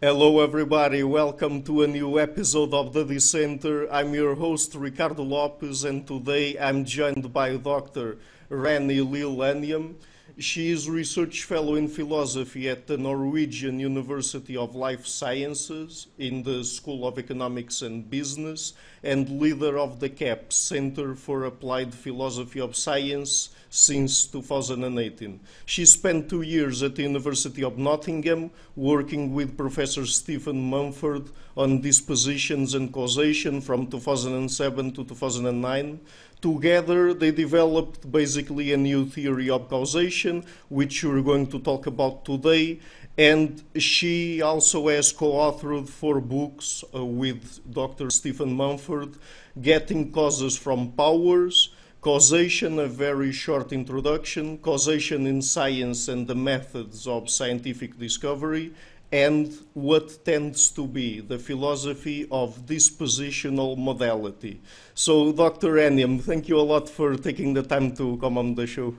Hello, everybody. Welcome to a new episode of the Dissenter. I'm your host, Ricardo Lopes, and today I'm joined by Dr. Rani Lill Anjum. She is Research Fellow in Philosophy at the Norwegian University of Life Sciences in the School of Economics and Business and leader of the CAPS, Center for Applied Philosophy of Science, since 2018. She spent 2 years at the University of Nottingham working with Professor Stephen Mumford on dispositions and causation from 2007 to 2009. Together, they developed basically a new theory of causation, which we're going to talk about today. And she also has co-authored 4 books with Dr. Stephen Mumford, Getting Causes from Powers, Causation, a very short introduction, Causation in Science and the Methods of Scientific Discovery, and what tends to be the philosophy of dispositional modality. So, Dr. Anjum, thank you a lot for taking the time to come on the show.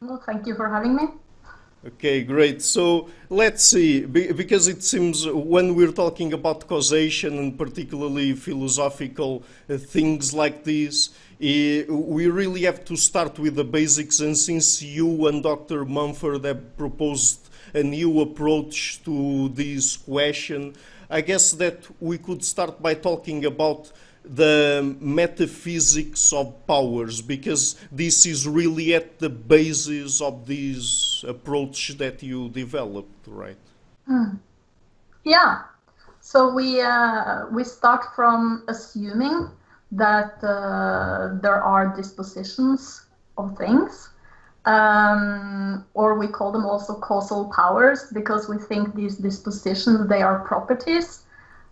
Well, thank you for having me. Okay, great. So let's see, because it seems when we're talking about causation and particularly philosophical things like this, we really have to start with the basics. And since you and Dr. Mumford have proposed a new approach to this question, I guess that we could start by talking about the metaphysics of powers, because this is really at the basis of this approach that you developed, right? Yeah. So we start from assuming that there are dispositions of things, or we call them also causal powers, because we think these dispositions, they are properties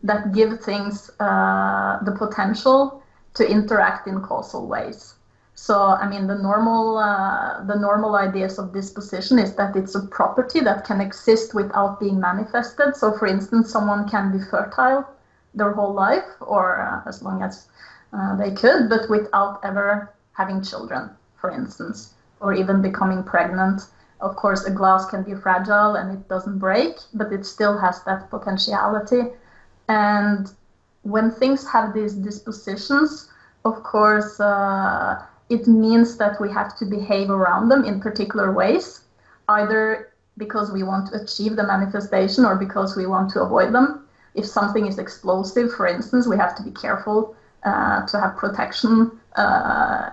that give things the potential to interact in causal ways. So, I mean, the normal ideas of disposition is that it's a property that can exist without being manifested. So, for instance, someone can be fertile their whole life, or as long as they could, but without ever having children, for instance, or even becoming pregnant. Of course, a glass can be fragile and it doesn't break, but it still has that potentiality. And when things have these dispositions, of course, it means that we have to behave around them in particular ways, either because we want to achieve the manifestation or because we want to avoid them. If something is explosive, for instance, we have to be careful to have protection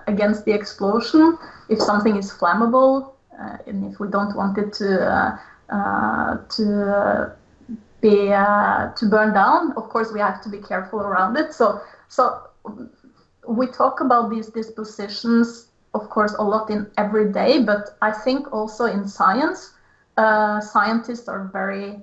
against the explosion. If something is flammable, and if we don't want it to burn down, of course we have to be careful around it. So we talk about these dispositions, of course, a lot in every day, but I think also in science, scientists are very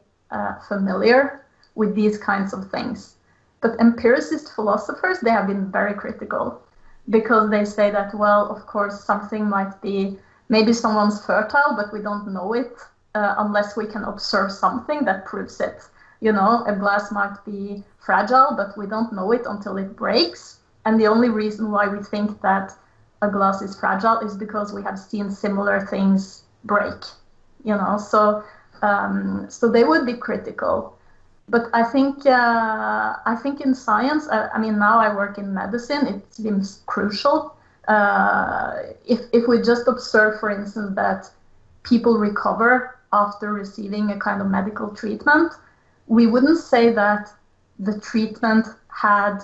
familiar with these kinds of things. But empiricist philosophers, they have been very critical, because they say that, well, of course, something might be, maybe someone's fertile, but we don't know it unless we can observe something that proves it. You know, a glass might be fragile, but we don't know it until it breaks. And the only reason why we think that a glass is fragile is because we have seen similar things break. You know, so they would be critical. But I think in science, I mean, now I work in medicine, it seems crucial. If we just observe, for instance, that people recover after receiving a kind of medical treatment, we wouldn't say that the treatment had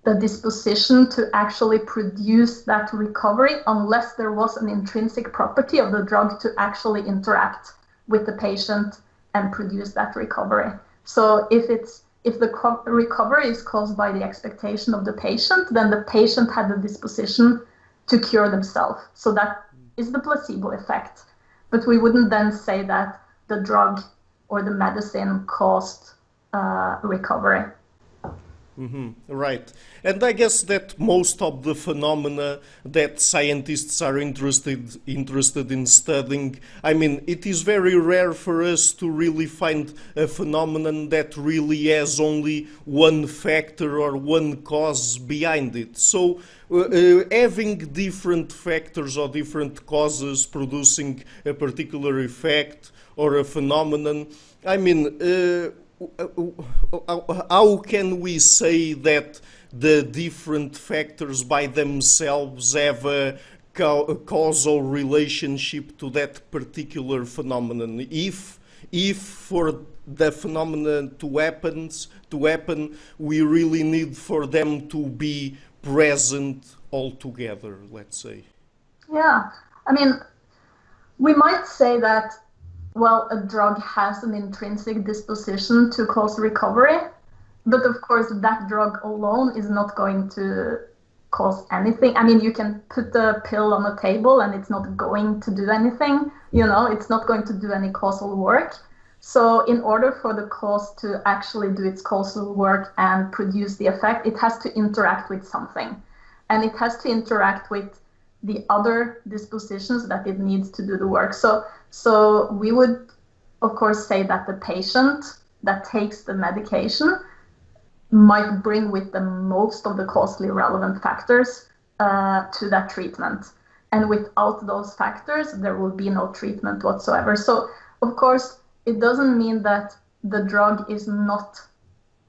the disposition to actually produce that recovery unless there was an intrinsic property of the drug to actually interact with the patient and produce that recovery. So if the recovery is caused by the expectation of the patient, then the patient had the disposition to cure themselves. So that is the placebo effect. But we wouldn't then say that the drug or the medicine caused recovery. Right. And I guess that most of the phenomena that scientists are interested in studying, I mean, it is very rare for us to really find a phenomenon that really has only one factor or one cause behind it. So having different factors or different causes producing a particular effect or a phenomenon, I mean, how can we say that the different factors by themselves have a causal relationship to that particular phenomenon? If for the phenomenon to happen, we really need for them to be present altogether, let's say. Yeah, I mean, we might say that, well, a drug has an intrinsic disposition to cause recovery, but of course that drug alone is not going to cause anything. I mean, you can put a pill on a table and it's not going to do anything, it's not going to do any causal work. So in order for the cause to actually do its causal work and produce the effect, it has to interact with something. And it has to interact with the other dispositions that it needs to do the work. So we would, of course, say that the patient that takes the medication might bring with them most of the causally relevant factors to that treatment. And without those factors, there will be no treatment whatsoever. So, of course, it doesn't mean that the drug is not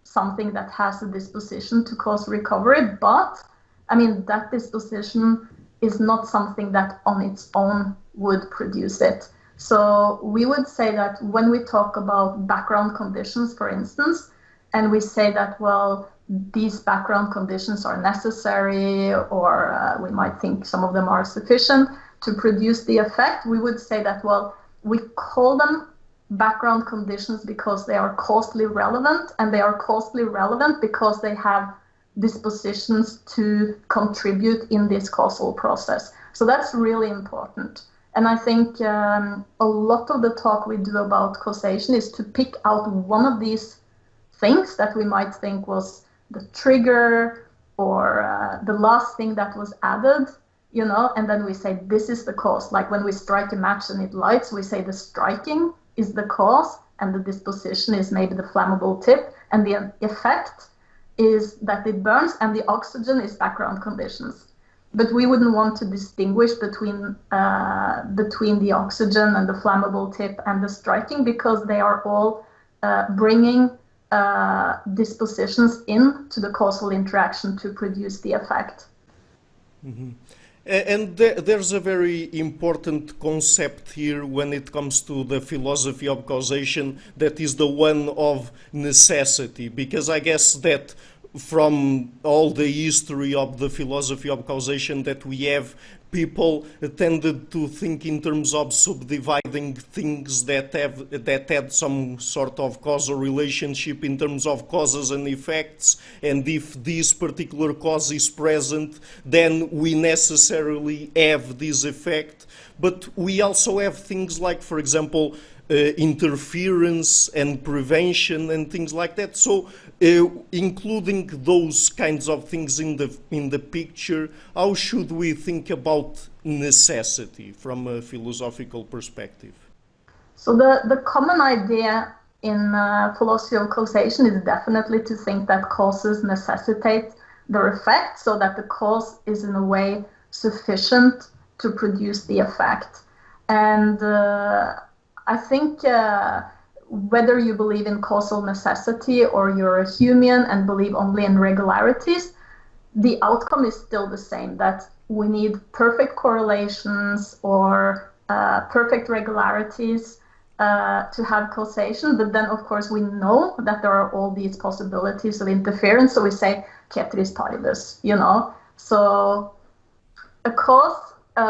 something that has a disposition to cause recovery, but, I mean, that disposition is not something that on its own would produce it. So we would say that when we talk about background conditions, for instance, and we say that, well, these background conditions are necessary, or we might think some of them are sufficient to produce the effect, we would say that, well, we call them background conditions because they are causally relevant, and they are causally relevant because they have dispositions to contribute in this causal process. So that's really important. And I think a lot of the talk we do about causation is to pick out one of these things that we might think was the trigger or the last thing that was added, and then we say this is the cause. Like when we strike a match and it lights, we say the striking is the cause and the disposition is maybe the flammable tip, and the effect is that it burns, and the oxygen is background conditions. But we wouldn't want to distinguish between the oxygen and the flammable tip and the striking, because they are all bringing dispositions into the causal interaction to produce the effect. Mm-hmm. And there's a very important concept here when it comes to the philosophy of causation, that is the one of necessity, because I guess that from all the history of the philosophy of causation that we have, people tended to think in terms of subdividing things that had some sort of causal relationship in terms of causes and effects, and if this particular cause is present, then we necessarily have this effect. But we also have things like, for example, interference and prevention and things like that. So including those kinds of things in the picture, how should we think about necessity from a philosophical perspective? So the common idea in philosophy of causation is definitely to think that causes necessitate their effect, so that the cause is in a way sufficient to produce the effect. And I think whether you believe in causal necessity or you're a Humean and believe only in regularities, the outcome is still the same, that we need perfect correlations or perfect regularities to have causation. But then, of course, we know that there are all these possibilities of interference. So we say, ceteris paribus, So a cause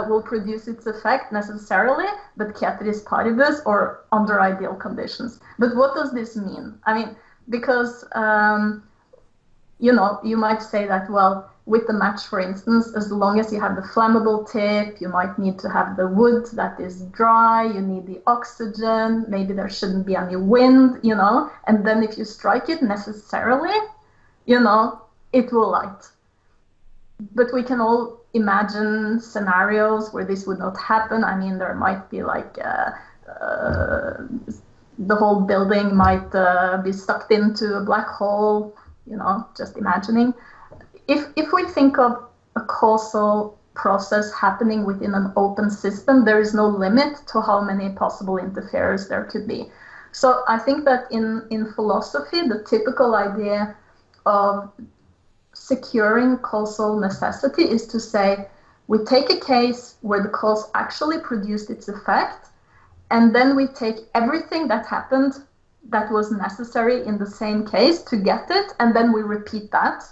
will produce its effect necessarily, but ceteris paribus, or under ideal conditions. But what does this mean? I mean, because, you might say that, well, with the match, for instance, as long as you have the flammable tip, you might need to have the wood that is dry, you need the oxygen, maybe there shouldn't be any wind, and then if you strike it necessarily, it will light. But we can all imagine scenarios where this would not happen. I mean, there might be like the whole building might be sucked into a black hole, just imagining. If we think of a causal process happening within an open system, there is no limit to how many possible interferers there could be. So I think that in philosophy, the typical idea of securing causal necessity is to say, we take a case where the cause actually produced its effect, and then we take everything that happened that was necessary in the same case to get it, and then we repeat that,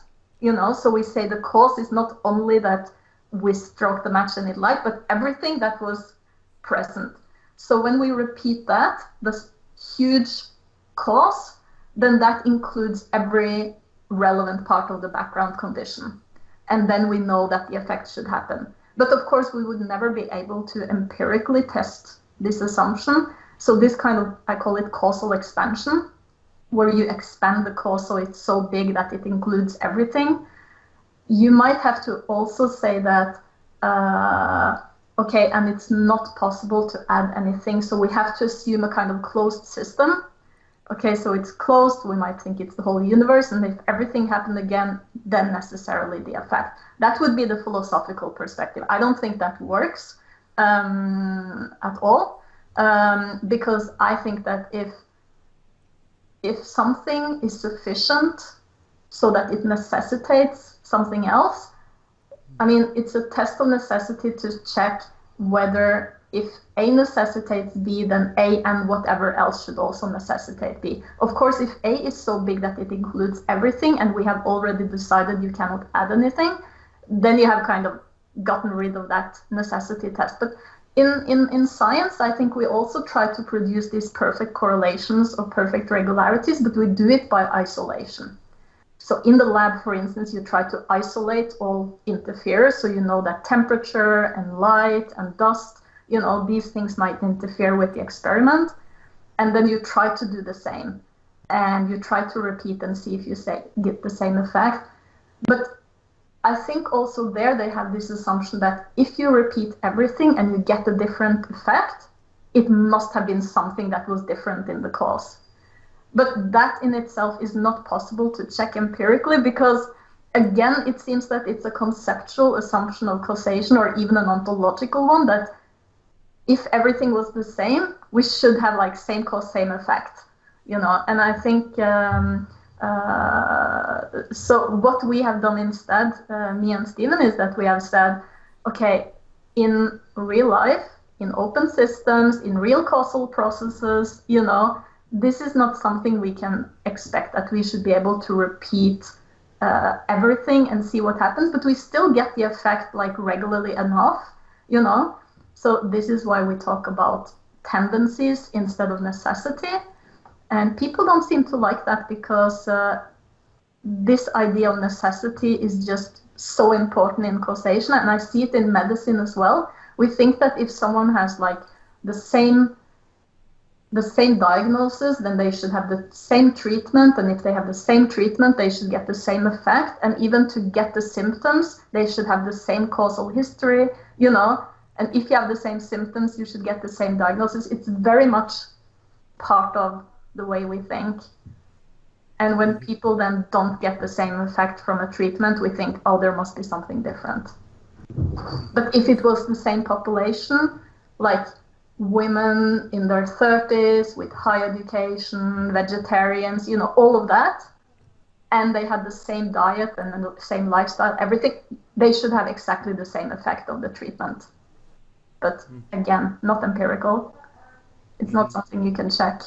so we say the cause is not only that we struck the match and it light, but everything that was present. So when we repeat that, this huge cause, then that includes every relevant part of the background condition. And then we know that the effect should happen. But of course, we would never be able to empirically test this assumption. So this kind of, I call it causal expansion, where you expand the cause so it's so big that it includes everything. You might have to also say that, okay, and it's not possible to add anything. So we have to assume a kind of closed system. Okay, so it's closed, we might think it's the whole universe, and if everything happened again, then necessarily the effect. That would be the philosophical perspective. I don't think that works at all, because I think that if something is sufficient so that it necessitates something else, I mean, it's a test of necessity to check whether if A necessitates B, then A and whatever else should also necessitate B. Of course, if A is so big that it includes everything and we have already decided you cannot add anything, then you have kind of gotten rid of that necessity test. But in science, I think we also try to produce these perfect correlations or perfect regularities, but we do it by isolation. So in the lab, for instance, you try to isolate all interferers, so you know that temperature and light and dust, these things might interfere with the experiment, and then you try to do the same, and you try to repeat and see if you get the same effect. But I think also there they have this assumption that if you repeat everything and you get a different effect, it must have been something that was different in the cause. But that in itself is not possible to check empirically, because again, it seems that it's a conceptual assumption of causation, or even an ontological one, that if everything was the same, we should have like same cause, same effect, And I think, so what we have done instead, me and Stephen, is that we have said, okay, in real life, in open systems, in real causal processes, this is not something we can expect that we should be able to repeat everything and see what happens, but we still get the effect like regularly enough, So this is why we talk about tendencies instead of necessity. And people don't seem to like that, because this idea of necessity is just so important in causation. And I see it in medicine as well. We think that if someone has like the same diagnosis, then they should have the same treatment. And if they have the same treatment, they should get the same effect. And even to get the symptoms, they should have the same causal history, And if you have the same symptoms, you should get the same diagnosis. It's very much part of the way we think. And when people then don't get the same effect from a treatment, we think, oh, there must be something different. But if it was the same population, like women in their 30s with high education, vegetarians, all of that, and they had the same diet and the same lifestyle, everything, they should have exactly the same effect of the treatment. But again, not empirical. It's not something you can check.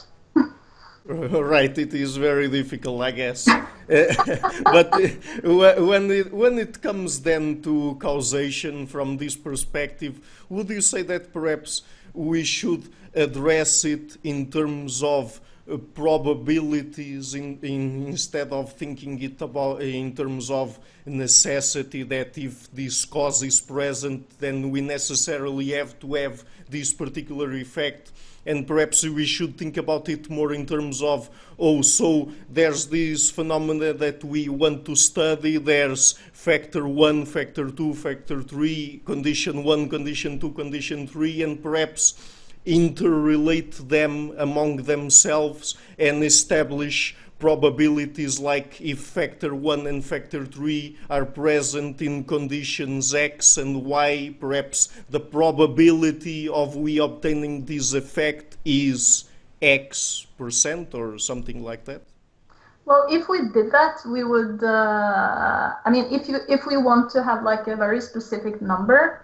Right, it is very difficult, I guess. But when it comes then to causation from this perspective, would you say that perhaps we should address it in terms of probabilities instead of thinking it about in terms of necessity, that if this cause is present, then we necessarily have to have this particular effect, and perhaps we should think about it more in terms of, oh, so there's this phenomena that we want to study, there's factor 1, factor 2, factor 3, condition 1, condition 2, condition 3, and perhaps interrelate them among themselves and establish probabilities, like if factor 1 and factor 3 are present in conditions X and Y, perhaps the probability of we obtaining this effect is X% or something like that? Well, if we did that, we would, I mean, if we want to have like a very specific number,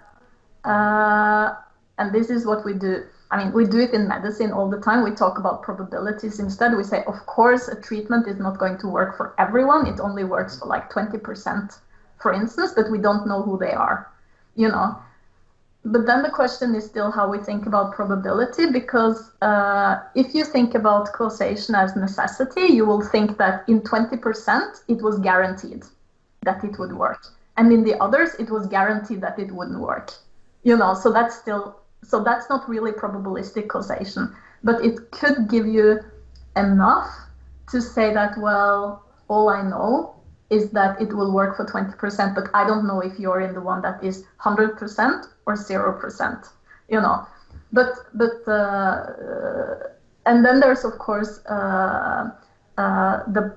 and this is what we do. I mean, we do it in medicine all the time. We talk about probabilities instead. We say, of course, a treatment is not going to work for everyone. It only works for like 20%, for instance, but we don't know who they are, you know. But then the question is still how we think about probability, because if you think about causation as necessity, you will think that in 20% it was guaranteed that it would work. And in the others, it was guaranteed that it wouldn't work. You know, so that's not really probabilistic causation, but it could give you enough to say that, well, all I know is that it will work for 20%, but I don't know if you're in the one that is 100% or 0%, you know. And then there's, of course, the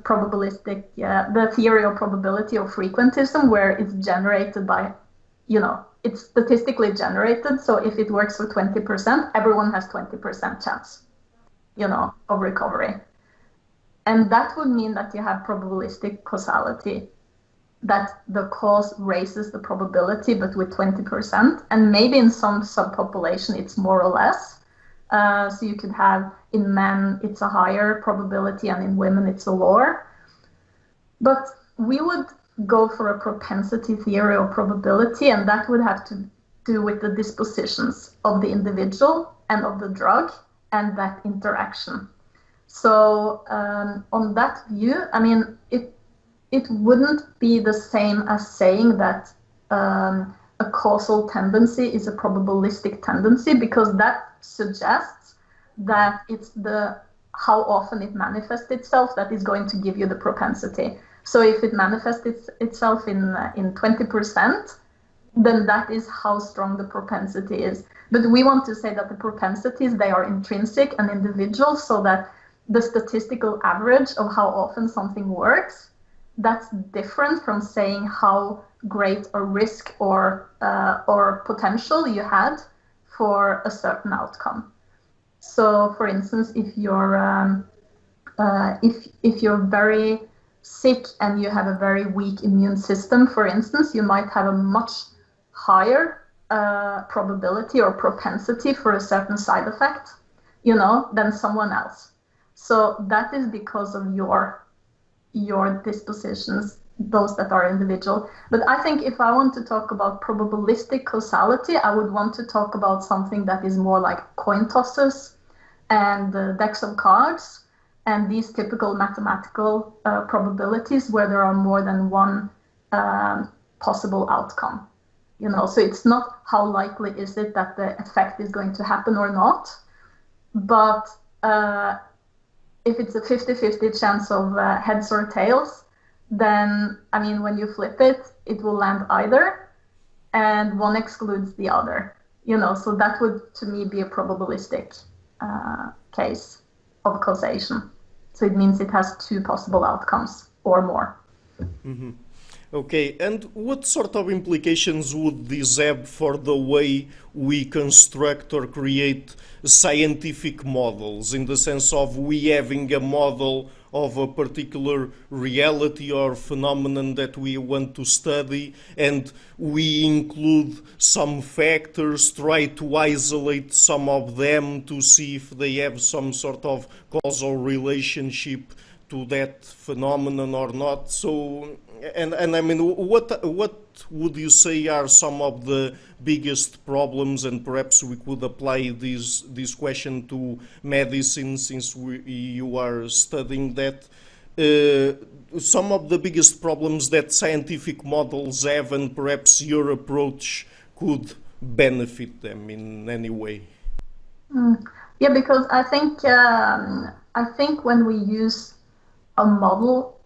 probabilistic, the theory of probability of frequentism, where it's generated by, you know, it's statistically generated. So if it works for 20%, everyone has 20% chance, you know, of recovery. And that would mean that you have probabilistic causality, that the cause raises the probability, but with 20%. And maybe in some subpopulation, it's more or less. So you could have, in men, it's a higher probability, and in women, it's a lower. But we would go for a propensity theory of probability, and that would have to do with the dispositions of the individual and of the drug and that interaction. So on that view, I mean, it wouldn't be the same as saying that a causal tendency is a probabilistic tendency, because that suggests that it's the how often it manifests itself that is going to give you the propensity. So if it manifests itself in 20%, then that is how strong the propensity is. But we want to say that the propensities, they are intrinsic and individual, so that the statistical average of how often something works, that's different from saying how great a risk or potential you had for a certain outcome. So, for instance, if you're very sick and you have a very weak immune system, for instance, you might have a much higher probability or propensity for a certain side effect, you know, than someone else. So that is because of your dispositions, those that are individual. But I think if I want to talk about probabilistic causality, I would want to talk about something that is more like coin tosses and decks of cards and these typical mathematical probabilities where there are more than one possible outcome. You know, so it's not how likely is it that the effect is going to happen or not, but if it's a 50-50 chance of heads or tails, then, I mean, when you flip it, it will land either, and one excludes the other. You know, so that would, to me, be a probabilistic case of causation. So it means it has two possible outcomes or more. Mm-hmm. Okay, and what sort of implications would this have for the way we construct or create scientific models, in the sense of we having a model of a particular reality or phenomenon that we want to study, and we include some factors, try to isolate some of them to see if they have some sort of causal relationship to that phenomenon or not. So, and I mean, what would you say are some of the biggest problems, and perhaps we could apply this question to medicine, since you are studying that, some of the biggest problems that scientific models have, and perhaps your approach could benefit them in any way? Yeah, because I think when we use a model,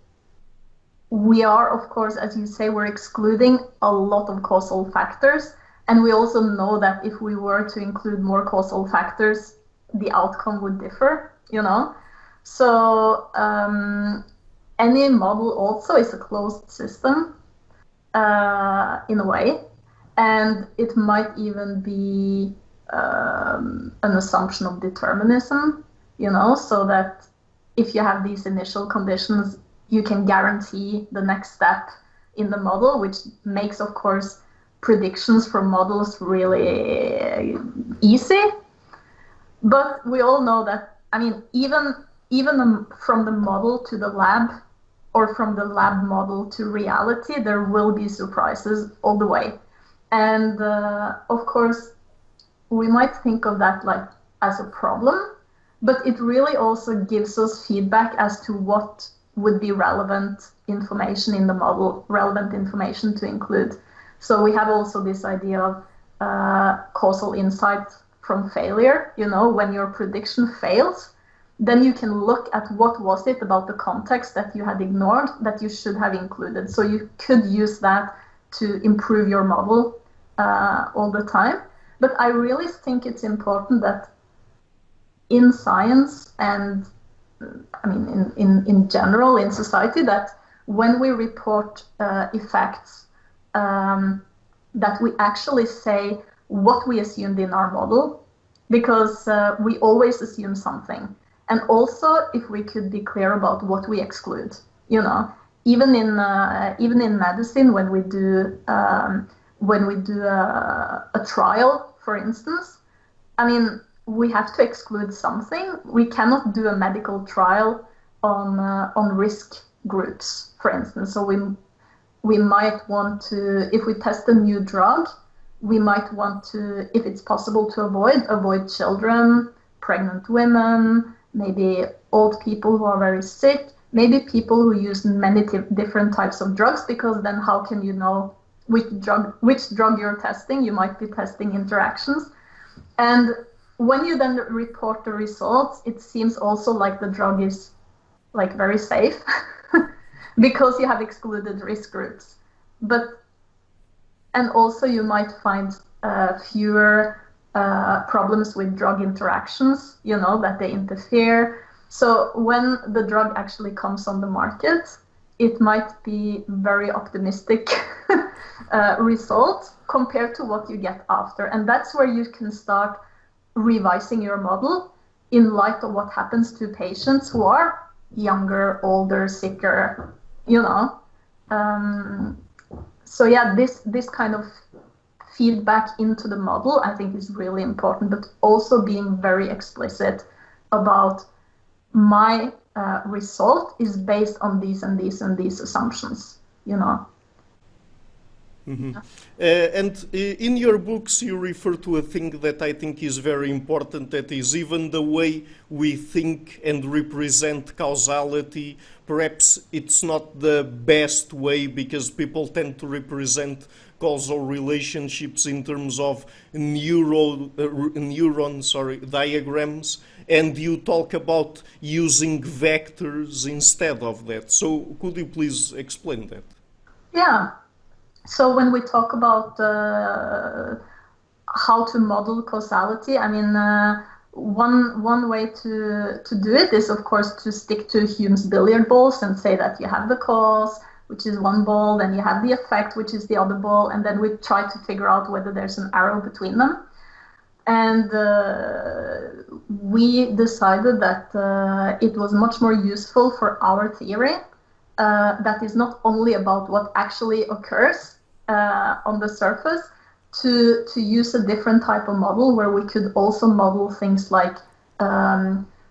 we are, of course, as you say, we're excluding a lot of causal factors. And we also know that if we were to include more causal factors, the outcome would differ, you know? So any model also is a closed system in a way. And it might even be an assumption of determinism, you know, so that if you have these initial conditions, you can guarantee the next step in the model, which makes, of course, predictions from models really easy. But we all know that, I mean, even from the model to the lab, or from the lab model to reality, there will be surprises all the way. And of course, we might think of that like as a problem, but it really also gives us feedback as to what would be relevant information in the model, relevant information to include. So we have also this idea of causal insight from failure. You know, when your prediction fails, then you can look at what was it about the context that you had ignored that you should have included. So you could use that to improve your model all the time. But I really think it's important that in science and I mean in general in society, that when we report effects, that we actually say what we assumed in our model, because we always assume something. And also, if we could be clear about what we exclude, you know, even in medicine, when we do a trial, for instance, I mean, we have to exclude something. We cannot do a medical trial on risk groups, for instance. So we might want to, if we test a new drug, we might want to, if it's possible to avoid children, pregnant women, maybe old people who are very sick, maybe people who use many different types of drugs, because then how can you know which drug you're testing? You might be testing interactions. And when you then report the results, it seems also like the drug is like very safe because you have excluded risk groups. And also you might find fewer problems with drug interactions, you know, that they interfere. So when the drug actually comes on the market, it might be very optimistic result compared to what you get after. And that's where you can start revising your model in light of what happens to patients who are younger, older, sicker, you know. So yeah, this kind of feedback into the model, I think, is really important, but also being very explicit about my result is based on these and these and these assumptions, you know. Mm-hmm. And in your books, you refer to a thing that I think is very important, that is even the way we think and represent causality. Perhaps it's not the best way, because people tend to represent causal relationships in terms of neuron diagrams, and you talk about using vectors instead of that. So could you please explain that? Yeah. So when we talk about how to model causality, I mean, one way to do it is, of course, to stick to Hume's billiard balls and say that you have the cause, which is one ball, then you have the effect, which is the other ball, and then we try to figure out whether there's an arrow between them. And we decided that it was much more useful for our theory that is not only about what actually occurs on the surface, to use a different type of model where we could also model things like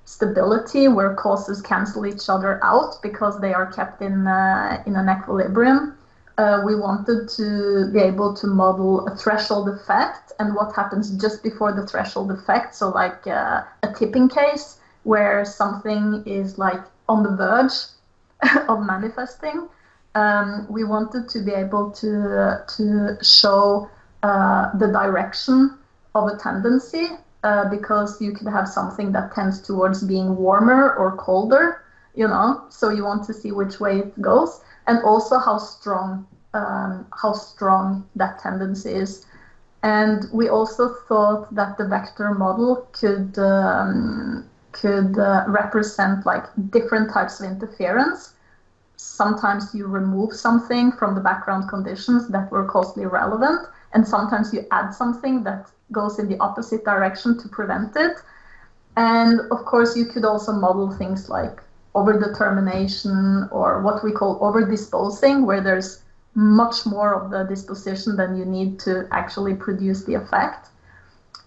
stability, where causes cancel each other out because they are kept in an equilibrium. We wanted to be able to model a threshold effect and what happens just before the threshold effect. So like a tipping case where something is like on the verge of manifesting. We wanted to be able to show the direction of a tendency because you could have something that tends towards being warmer or colder, so you want to see which way it goes, and also how strong that tendency is. And we also thought that the vector model could represent like different types of interference. Sometimes you remove something from the background conditions that were causally relevant, and sometimes you add something that goes in the opposite direction to prevent it. And of course, you could also model things like overdetermination, or what we call overdisposing, where there's much more of the disposition than you need to actually produce the effect.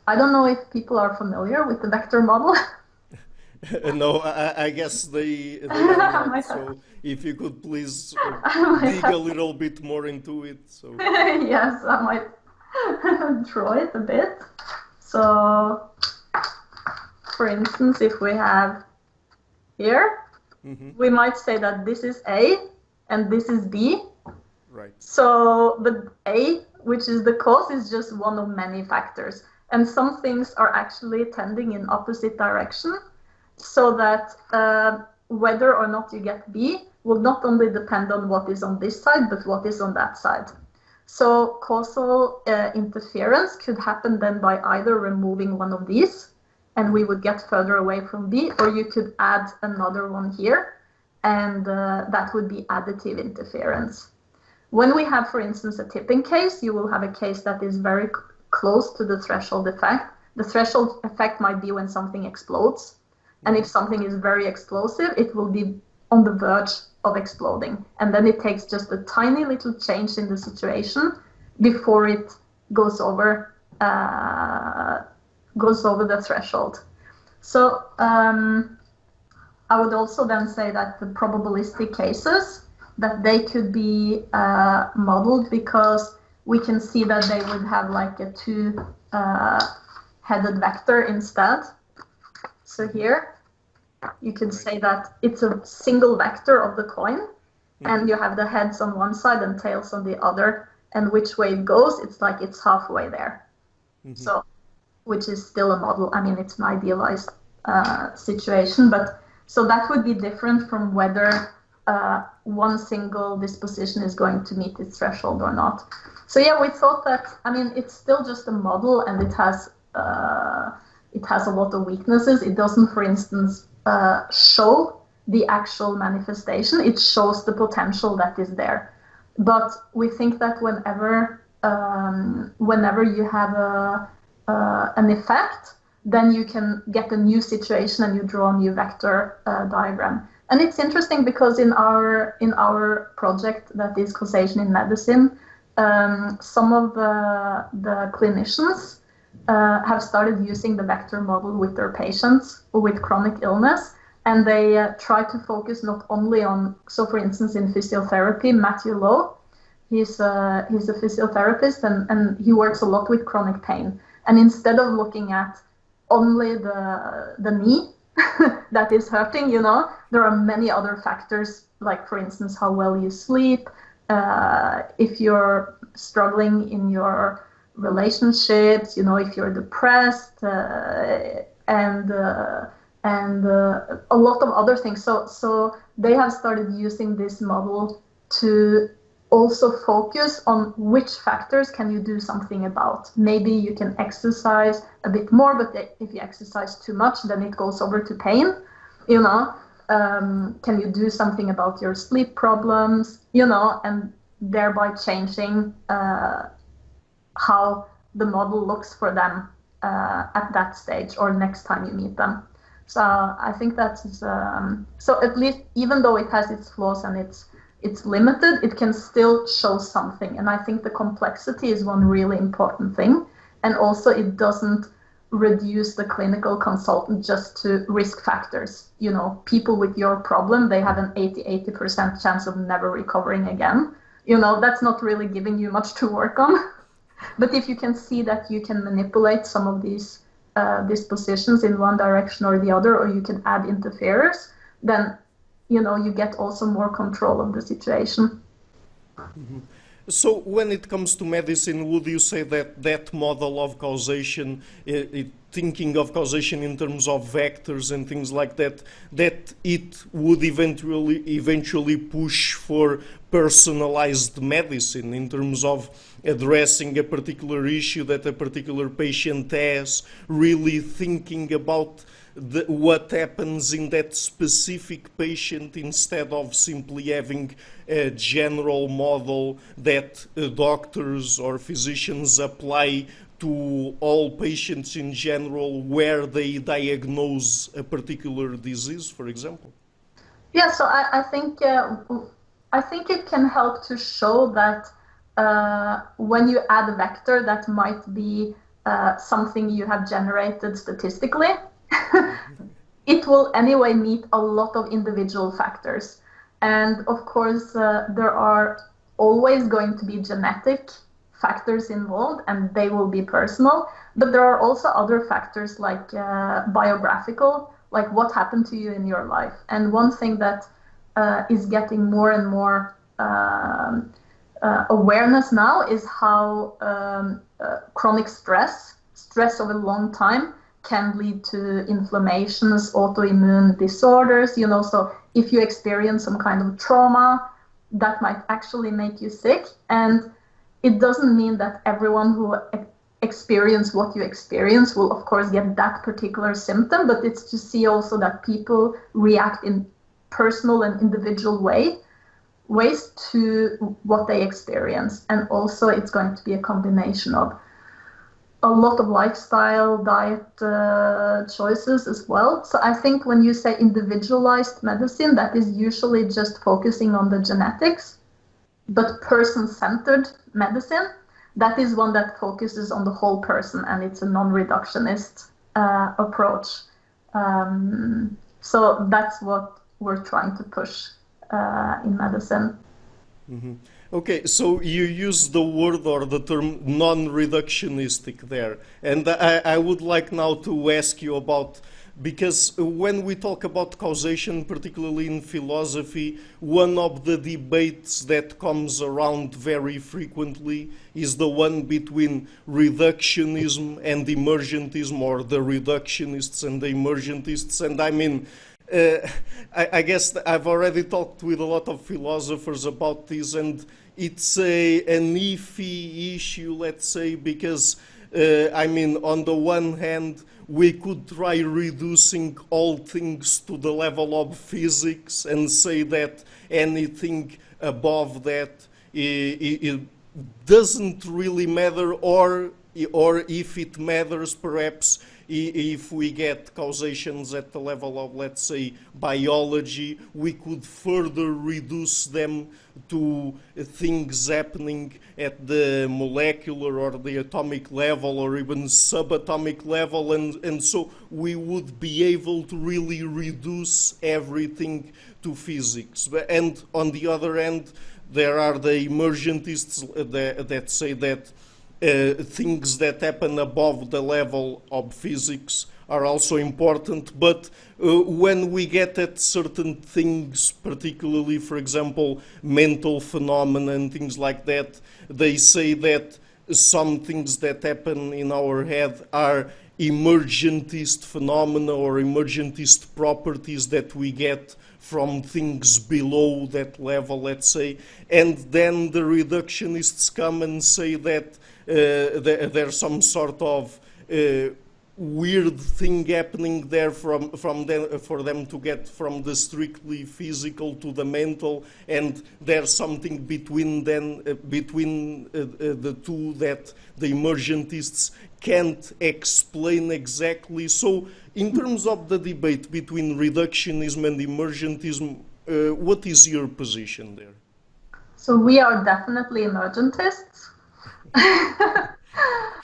I don't know if people are familiar with the vector model. No, I guess they are not. So if you could please dig a little bit more into it. So yes, I might draw it a bit. So, for instance, if we have here, we might say that this is A and this is B. Right. So the A, which is the cause, is just one of many factors. And some things are actually tending in opposite direction, so that whether or not you get B will not only depend on what is on this side, but what is on that side. So causal interference could happen then by either removing one of these, and we would get further away from B, or you could add another one here, and that would be additive interference. When we have, for instance, a tipping case, you will have a case that is very close to the threshold effect. The threshold effect might be when something explodes, and if something is very explosive, it will be on the verge of exploding. And then it takes just a tiny little change in the situation before it goes over the threshold. So I would also then say that the probabilistic cases, that they could be modeled, because we can see that they would have like a two-headed vector instead. So here, you could say that it's a single vector of the coin, and you have the heads on one side and tails on the other, and which way it goes, it's like it's halfway there. So, which is still a model. I mean, it's an idealized situation, but so that would be different from whether one single disposition is going to meet its threshold or not. So yeah, we thought that, I mean, it's still just a model, and it has a lot of weaknesses. It doesn't, for instance, show the actual manifestation. It shows the potential that is there. But we think that whenever you have an effect, then you can get a new situation and you draw a new vector diagram. And it's interesting because in our project that is Causation in medicine, some of the clinicians have started using the vector model with their patients with chronic illness, and they try to focus not only on, so for instance in physiotherapy, Matthew Lowe, he's a physiotherapist, and he works a lot with chronic pain, and instead of looking at only the knee that is hurting, there are many other factors, like for instance how well you sleep, if you're struggling in your relationships, if you're depressed, and a lot of other things. So they have started using this model to also focus on which factors can you do something about. Maybe you can exercise a bit more, but if you exercise too much, then it goes over to pain. Can you do something about your sleep problems? And thereby changing how the model looks for them at that stage or next time you meet them. So I think that's so at least, even though it has its flaws and it's limited, it can still show something. And I think the complexity is one really important thing. And also it doesn't reduce the clinical consultant just to risk factors. People with your problem, they have an 80% chance of never recovering again. That's not really giving you much to work on. But if you can see that you can manipulate some of these dispositions in one direction or the other, or you can add interferers, then you get also more control of the situation. So when it comes to medicine, would you say that model of causation, it thinking of causation in terms of vectors and things like that, that it would eventually push for personalized medicine in terms of addressing a particular issue that a particular patient has, really thinking about what happens in that specific patient instead of simply having a general model that doctors or physicians apply to all patients in general where they diagnose a particular disease, for example? Yeah, so I think it can help to show that when you add a vector that might be something you have generated statistically, it will anyway meet a lot of individual factors. And of course, there are always going to be genetic factors involved, and they will be personal. But there are also other factors like biographical, like what happened to you in your life. And one thing that is getting more and more awareness now is how chronic stress over a long time can lead to inflammations, autoimmune disorders, you know. So if you experience some kind of trauma, that might actually make you sick. And it doesn't mean that everyone who experience what you experience will, of course, get that particular symptom, but it's to see also that people react in personal and individual ways to what they experience. And also it's going to be a combination of a lot of lifestyle, diet choices as well. So I think when you say individualized medicine, that is usually just focusing on the genetics, but person-centered medicine, that is one that focuses on the whole person, and it's a non-reductionist approach. So that's what we're trying to push in medicine. Mm-hmm. Okay, so you use the word or the term non-reductionistic there, and I would like now to ask you about, because when we talk about causation, particularly in philosophy, one of the debates that comes around very frequently is the one between reductionism and emergentism, or the reductionists and the emergentists. And I mean, I guess I've already talked with a lot of philosophers about this, and it's an iffy issue, let's say, because I mean, on the one hand, we could try reducing all things to the level of physics and say that anything above that it doesn't really matter, or if it matters, perhaps if we get causations at the level of, let's say, biology, we could further reduce them to things happening at the molecular or the atomic level or even subatomic level, and so we would be able to really reduce everything to physics. And on the other hand, there are the emergentists that say that things that happen above the level of physics are also important, but when we get at certain things, particularly, for example, mental phenomena and things like that, they say that some things that happen in our head are emergentist phenomena or emergentist properties that we get from things below that level, let's say. And then the reductionists come and say that there's some sort of weird thing happening there for them to get from the strictly physical to the mental, and there's something between the two that the emergentists can't explain exactly. So in terms of the debate between reductionism and emergentism, what is your position there? So we are definitely emergentists.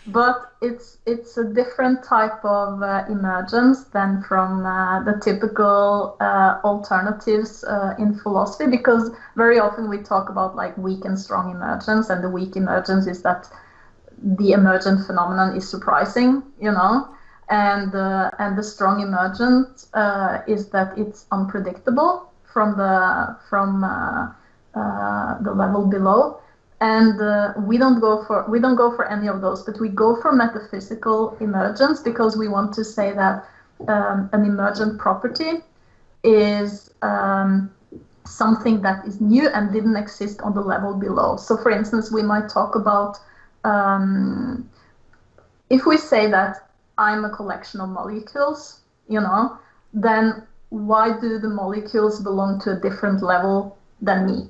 But it's a different type of emergence than from the typical alternatives in philosophy, because very often we talk about like weak and strong emergence, and the weak emergence is that the emergent phenomenon is surprising, you know, and the strong emergence is that it's unpredictable from the level below. And we don't go for any of those, but we go for metaphysical emergence because we want to say that an emergent property is something that is new and didn't exist on the level below. So, for instance, we might talk about if we say that I'm a collection of molecules, then why do the molecules belong to a different level than me,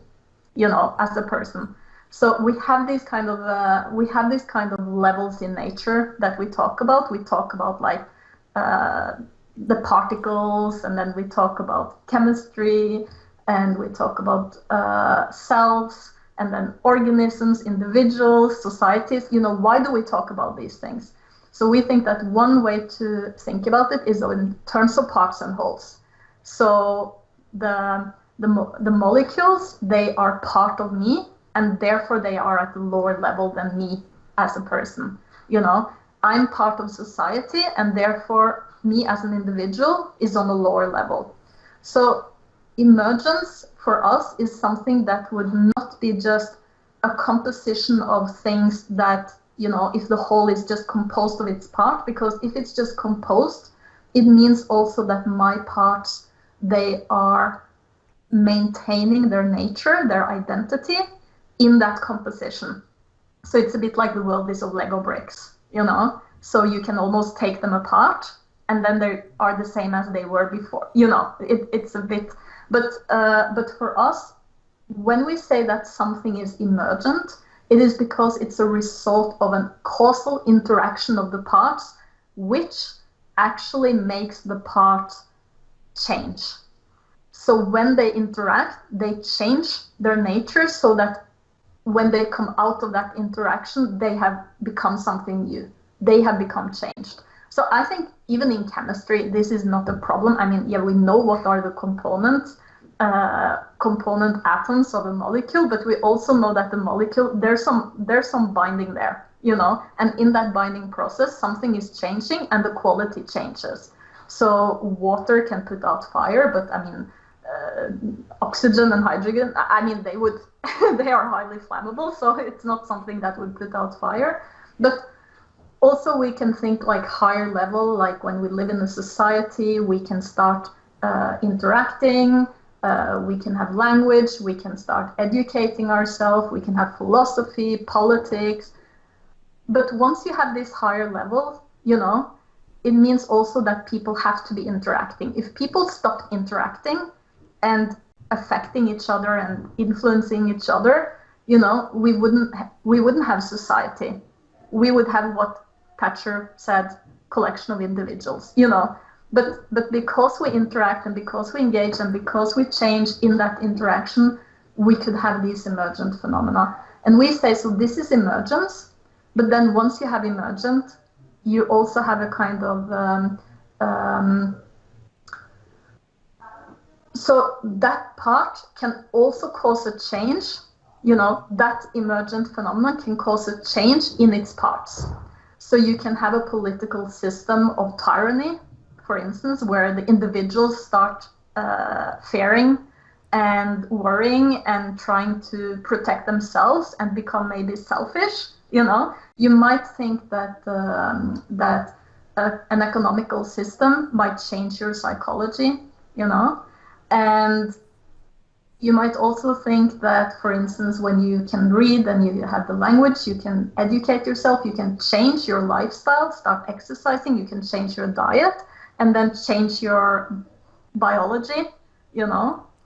as a person? So we have these kind of levels in nature that we talk about. We talk about like the particles, and then we talk about chemistry, and we talk about cells, and then organisms, individuals, societies. Why do we talk about these things? So we think that one way to think about it is in terms of parts and wholes. So the molecules, they are part of me, and therefore they are at a lower level than me as a person. I'm part of society, and therefore me as an individual is on a lower level. So emergence for us is something that would not be just a composition of things that, if the whole is just composed of its part, because if it's just composed, it means also that my parts, they are maintaining their nature, their identity in that composition. So it's a bit like the world is of Lego bricks, so you can almost take them apart and then they are the same as they were before. It's a bit, but for us, when we say that something is emergent, it is because it's a result of a causal interaction of the parts, which actually makes the parts change. So when they interact, they change their nature so that when they come out of that interaction, they have become something new. They have become changed. So I think even in chemistry, this is not a problem. I mean, we know what are the component atoms of a molecule, but we also know that the molecule, there's some binding there, and in that binding process, something is changing and the quality changes. So water can put out fire, but I mean, oxygen and hydrogen, I mean, they are highly flammable, so it's not something that would put out fire. But also we can think like higher level, like when we live in a society, we can start interacting, we can have language, we can start educating ourselves, we can have philosophy, politics. But once you have this higher level, it means also that people have to be interacting. If people stopped interacting and affecting each other and influencing each other, we wouldn't have society. We would have what Thatcher said, collection of individuals, But because we interact and because we engage and because we change in that interaction, we could have these emergent phenomena. And we say, so this is emergence, but then once you have emergent, you also have a kind of so that part can also cause a change, that emergent phenomenon can cause a change in its parts. So you can have a political system of tyranny, for instance, where the individuals start fearing and worrying and trying to protect themselves and become maybe selfish. You might think that an economical system might change your psychology, and you might also think that, for instance, when you can read and you have the language, you can educate yourself, you can change your lifestyle, start exercising, you can change your diet, and then change your biology,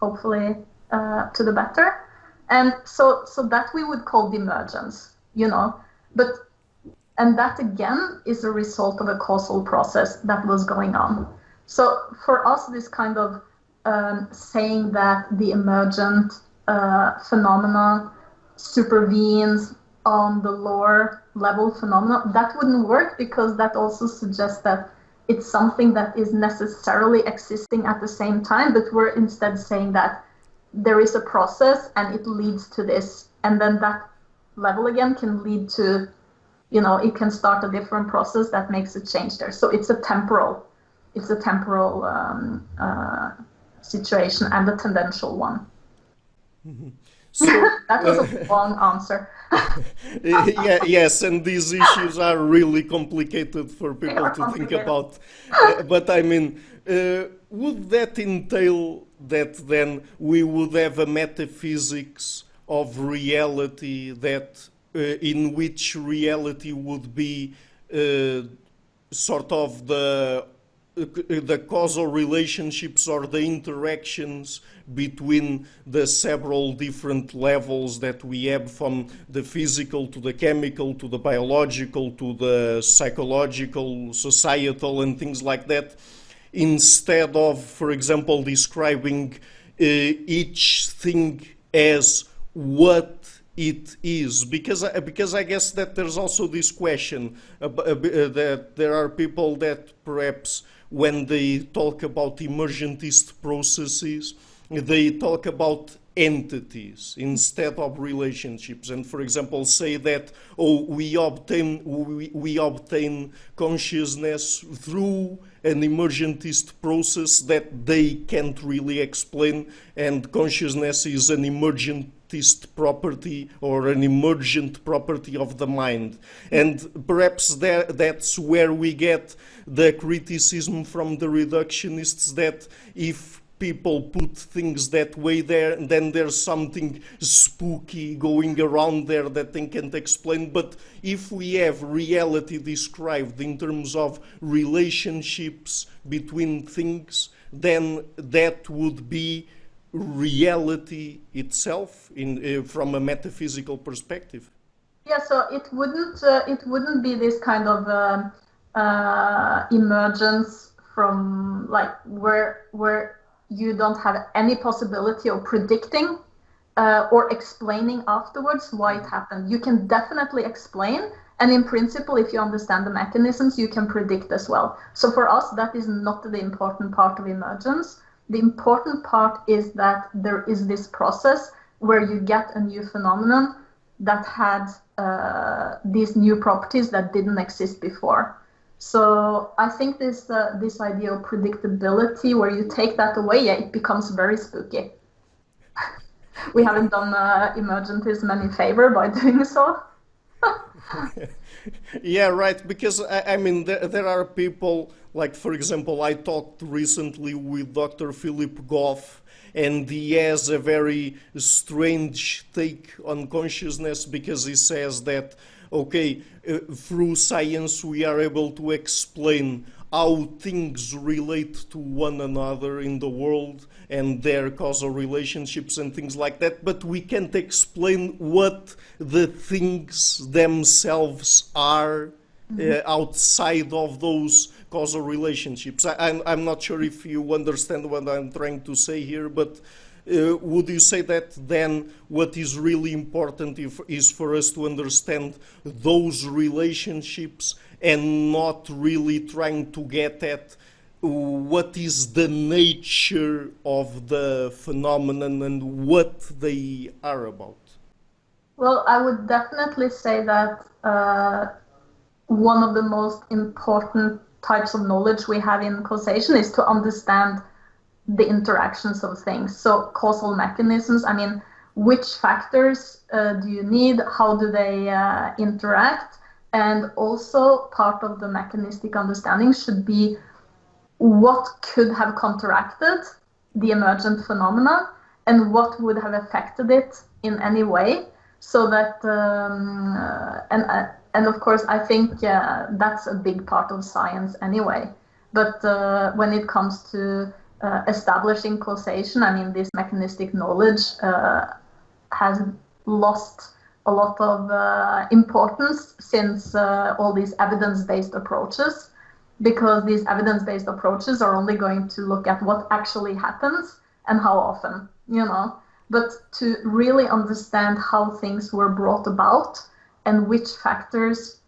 hopefully to the better. And so that we would call emergence, and that again is a result of a causal process that was going on. So for us, this kind of saying that the emergent phenomena supervenes on the lower level phenomena, that wouldn't work, because that also suggests that it's something that is necessarily existing at the same time, but we're instead saying that there is a process and it leads to this, and then that level again can lead to, it can start a different process that makes a change there. So it's a temporal situation and a tendential one. Mm-hmm. So That was a long answer. yes, and these issues are really complicated for They people are to think complicated. about. But I mean, would that entail that then we would have a metaphysics of reality that in which reality would be sort of the causal relationships or the interactions between the several different levels that we have, from the physical to the chemical to the biological to the psychological, societal, and things like that, instead of, for example, describing each thing as what it is, because I guess that there's also this question that there are people that perhaps when they talk about emergentist processes, they talk about entities instead of relationships, and for example say that we obtain consciousness through an emergentist process that they can't really explain, and consciousness is an emergentist property or an emergent property of the mind. And perhaps that's where we get the criticism from the reductionists, that if people put things that way there, then there's something spooky going around there that they can't explain. But if we have reality described in terms of relationships between things, then that would be reality itself from a metaphysical perspective. Yeah, so it wouldn't be this kind of emergence from like where you don't have any possibility of predicting or explaining afterwards why it happened. You can definitely explain, and in principle, if you understand the mechanisms, you can predict as well. So for us, that is not the important part of emergence. The important part is that there is this process where you get a new phenomenon that had these new properties that didn't exist before. So I think this idea of predictability, where you take that away, it becomes very spooky. We haven't done emergentism any favor by doing so. Yeah, right. Because I mean, there are people like, for example, I talked recently with Dr. Philip Goff, and he has a very strange take on consciousness, because he says that, okay, through science we are able to explain how things relate to one another in the world and their causal relationships and things like that, but we can't explain what the things themselves are outside of those causal relationships. I'm not sure if you understand what I'm trying to say here, but would you say that then what is really important is for us to understand those relationships and not really trying to get at what is the nature of the phenomenon and what they are about? Well, I would definitely say that one of the most important types of knowledge we have in causation is to understand the interactions of things. So causal mechanisms, I mean, which factors do you need? How do they interact? And also part of the mechanistic understanding should be what could have counteracted the emergent phenomena and what would have affected it in any way. So that, and of course, I think that's a big part of science anyway. But when it comes to establishing causation, I mean, this mechanistic knowledge has lost a lot of importance since all these evidence-based approaches, because these evidence-based approaches are only going to look at what actually happens and how often, you know. But to really understand how things were brought about and which factors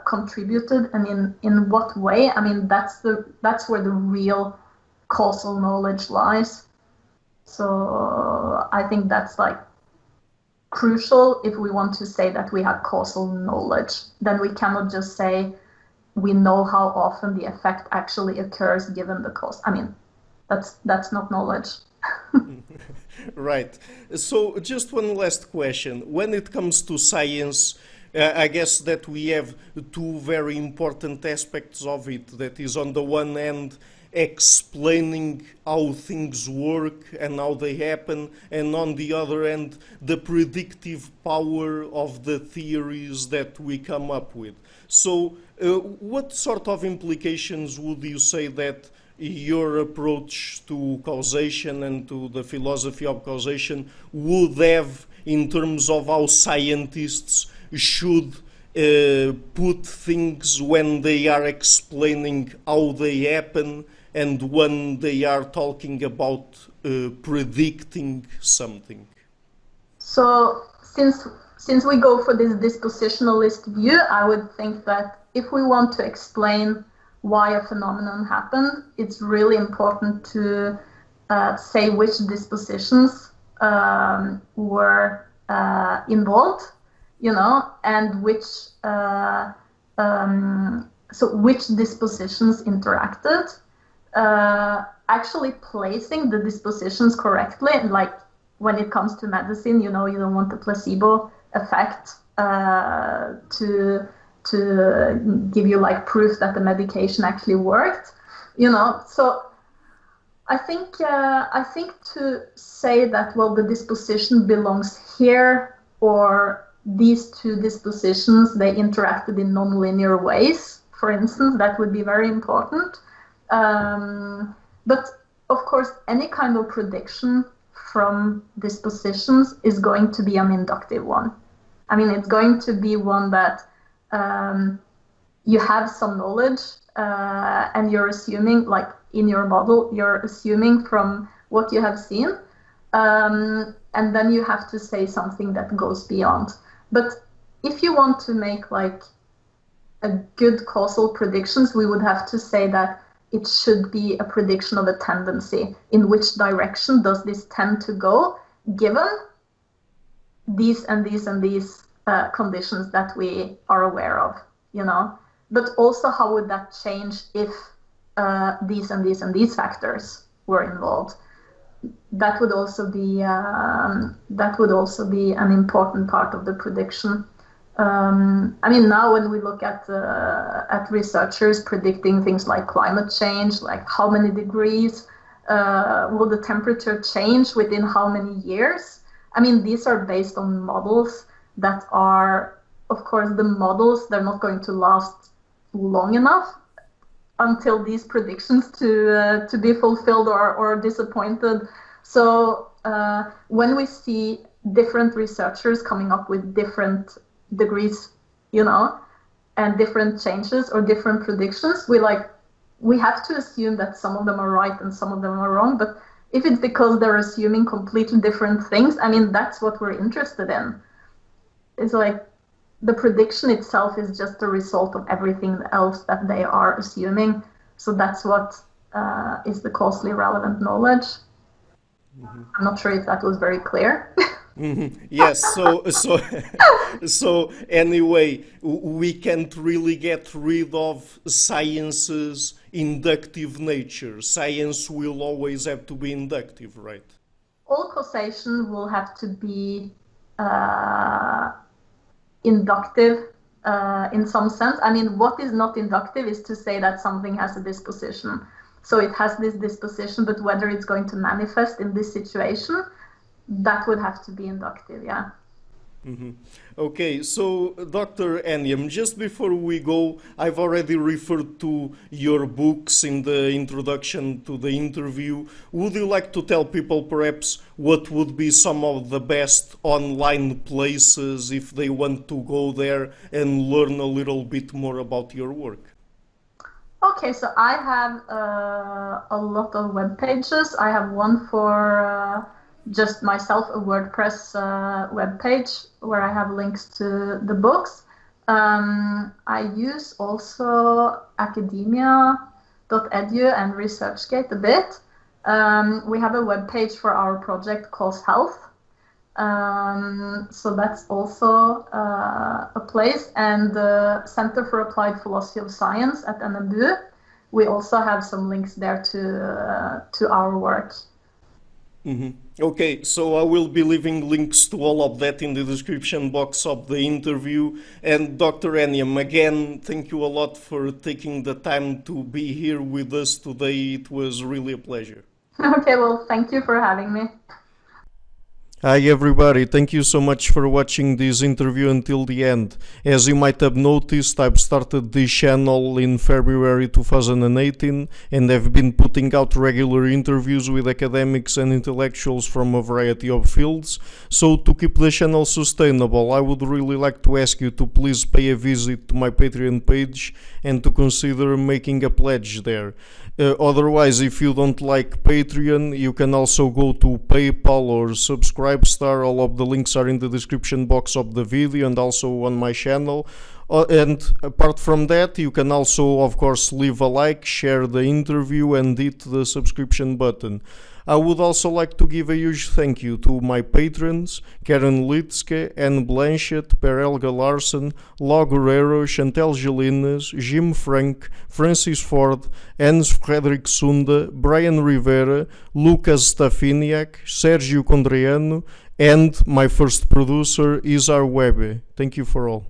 contributed and in what way, I mean, that's where the real causal knowledge lies. So I think that's like crucial if we want to say that we have causal knowledge. Then we cannot just say we know how often the effect actually occurs given the cause. I mean, that's not knowledge. Right. So just one last question. When it comes to science, I guess that we have two very important aspects of it. That is, on the one hand, explaining how things work and how they happen, and on the other hand, the predictive power of the theories that we come up with. So, what sort of implications would you say that your approach to causation and to the philosophy of causation would have in terms of how scientists should put things when they are explaining how they happen and when they are talking about predicting something? So since we go for this dispositionalist view, I would think that if we want to explain why a phenomenon happened, it's really important to say which dispositions were involved, and which dispositions interacted. Actually placing the dispositions correctly, like when it comes to medicine, you don't want the placebo effect to give you like proof that the medication actually worked, So I think to say that, well, the disposition belongs here, or these two dispositions, they interacted in nonlinear ways, for instance, that would be very important. But of course, any kind of prediction from dispositions is going to be an inductive one. I mean, it's going to be one that you have some knowledge and you're assuming, like in your model, you're assuming from what you have seen, and then you have to say something that goes beyond. But if you want to make like a good causal predictions, we would have to say that it should be a prediction of a tendency. In which direction does this tend to go, given these and these and these conditions that we are aware of, But also, how would that change if these and these and these factors were involved? That would also be an important part of the prediction. I mean, now when we look at researchers predicting things like climate change, like how many degrees will the temperature change within how many years? I mean, these are based on models that are, of course, the models, they're not going to last long enough until these predictions to be fulfilled or disappointed. So when we see different researchers coming up with different degrees, and different changes or different predictions, we have to assume that some of them are right and some of them are wrong. But if it's because they're assuming completely different things, I mean, that's what we're interested in. It's like the prediction itself is just a result of everything else that they are assuming. So that's what is the causally relevant knowledge. Mm-hmm. I'm not sure if that was very clear. Mm-hmm. Yes, so anyway, we can't really get rid of science's inductive nature. Science will always have to be inductive, right? All causation will have to be inductive in some sense. I mean, what is not inductive is to say that something has a disposition. So it has this disposition, but whether it's going to manifest in this situation, that would have to be inductive, yeah. Mm-hmm. Okay, so Dr. Anjum, just before we go, I've already referred to your books in the introduction to the interview. Would you like to tell people perhaps what would be some of the best online places if they want to go there and learn a little bit more about your work? Okay, so I have a lot of web pages. I have one for just myself, a WordPress web page where I have links to the books. I use also academia.edu and ResearchGate a bit. We have a web page for our project CauseHealth. So that's also a place. And the Center for Applied Philosophy of Science at NMBU, we also have some links there to our work. Okay, so I will be leaving links to all of that in the description box of the interview. And Dr. Anjum, again, thank you a lot for taking the time to be here with us today. It was really a pleasure. Okay, well, thank you for having me. Hi everybody, thank you so much for watching this interview until the end. As you might have noticed, I've started this channel in February 2018 and have been putting out regular interviews with academics and intellectuals from a variety of fields. So to keep the channel sustainable, I would really like to ask you to please pay a visit to my Patreon page and to consider making a pledge there. Otherwise, if you don't like Patreon, you can also go to PayPal or Subscribestar. All of the links are in the description box of the video and also on my channel. And apart from that, you can also, of course, leave a like, share the interview and hit the subscription button. I would also like to give a huge thank you to my patrons, Karen Litzke, Anne Blanchett, Per Helga Larsen, Ló Guerrero, Chantel Gelinas, Jim Frank, Francis Ford, Hans Frederick Sunda, Brian Rivera, Lucas Stafiniak, Sergio Condriano, and my first producer, Isar Webe. Thank you for all.